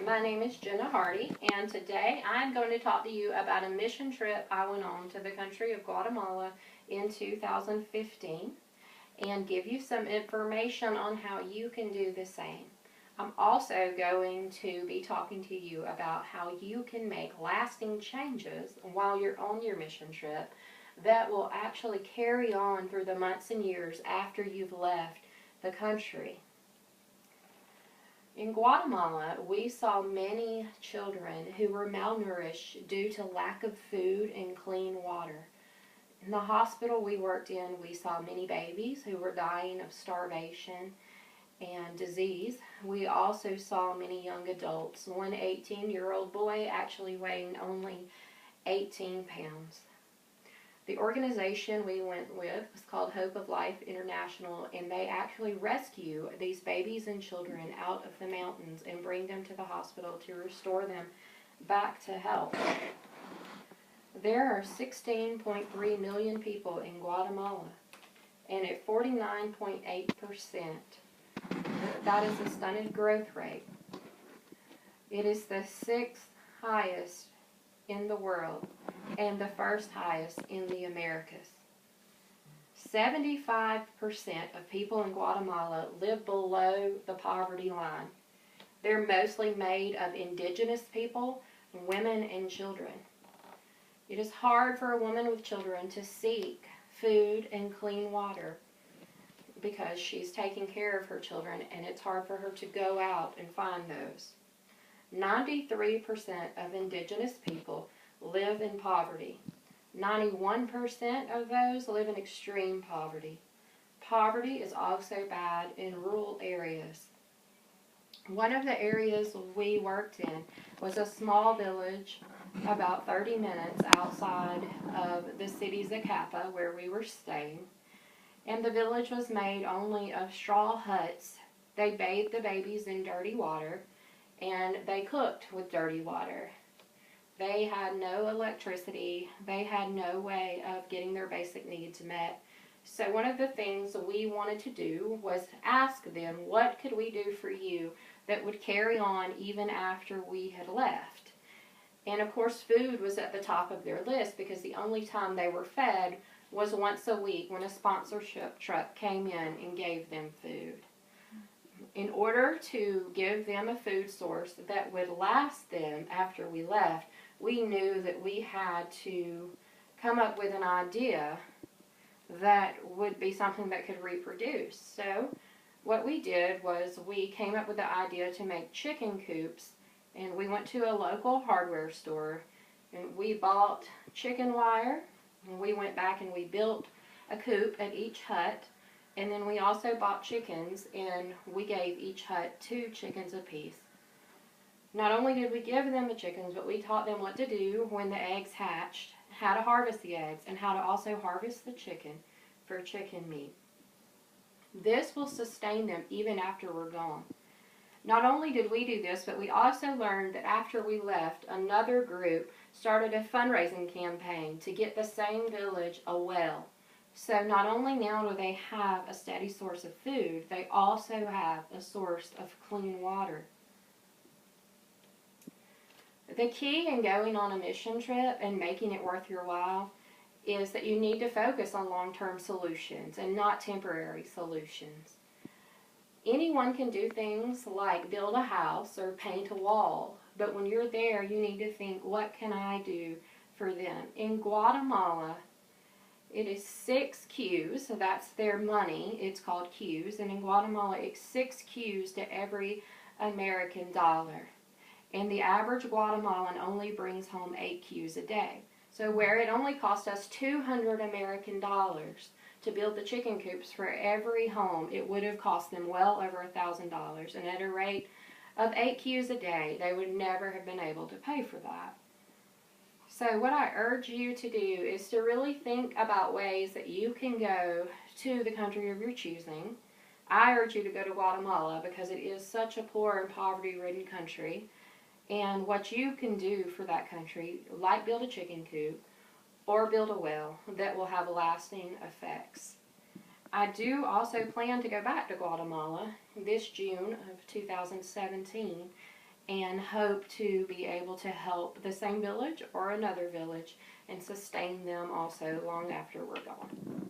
My name is Jenna Hardy, and today I'm going to talk to you about a mission trip I went on to the country of Guatemala in 2015 and give you some information on how you can do the same. I'm also going to be talking to you about how you can make lasting changes while you're on your mission trip that will actually carry on through the months and years after you've left the country. In Guatemala, we saw many children who were malnourished due to lack of food and clean water. In the hospital we worked in, we saw many babies who were dying of starvation and disease. We also saw many young adults, one 18-year-old boy actually weighing only 18 pounds. The organization we went with was called Hope of Life International, and they actually rescue these babies and children out of the mountains and bring them to the hospital to restore them back to health. There are 16.3 million people in Guatemala, and at 49.8%, that is a stunted growth rate. It is the 6th highest in the world and the 1st highest in the Americas. 75% of people in Guatemala live below the poverty line. They're mostly made of indigenous people, women, and children. It is hard for a woman with children to seek food and clean water because she's taking care of her children, and it's hard for her to go out and find those. 93% of indigenous people live in poverty. 91% of those live in extreme poverty. Poverty is also bad in rural areas. One of the areas we worked in was a small village about 30 minutes outside of the city Zacapa where we were staying. And the village was made only of straw huts. They bathed the babies in dirty water, and they cooked with dirty water. They had no electricity. They had no way of getting their basic needs met. So one of the things we wanted to do was ask them, what could we do for you that would carry on even after we had left? And of course, food was at the top of their list because the only time they were fed was once a week when a sponsorship truck came in and gave them food. In order to give them a food source that would last them after we left, we knew that we had to come up with an idea that would be something that could reproduce. So what we did was we came up with the idea to make chicken coops, and we went to a local hardware store and we bought chicken wire, and we went back and we built a coop at each hut, and then we also bought chickens, and we gave each hut 2 chickens apiece. Not only did we give them the chickens, but we taught them what to do when the eggs hatched, how to harvest the eggs, and how to also harvest the chicken for chicken meat. This will sustain them even after we're gone. Not only did we do this, but we also learned that after we left, another group started a fundraising campaign to get the same village a well. So not only now do they have a steady source of food, they also have a source of clean water. The key in going on a mission trip and making it worth your while is that you need to focus on long-term solutions and not temporary solutions. Anyone can do things like build a house or paint a wall, but when you're there, you need to think, what can I do for them? In Guatemala, it is 6 cues, so that's their money. It's called cues, and in Guatemala, it's 6 cues to every American dollar. And the average Guatemalan only brings home 8 cues a day. So where it only cost us 200 American dollars to build the chicken coops for every home, it would have cost them well over $1,000. And at a rate of 8 cues a day, they would never have been able to pay for that. So what I urge you to do is to really think about ways that you can go to the country of your choosing. I urge you to go to Guatemala because it is such a poor and poverty-ridden country. And what you can do for that country, like build a chicken coop or build a well, that will have lasting effects. I do also plan to go back to Guatemala this June of 2017 and hope to be able to help the same village or another village and sustain them also long after we're gone.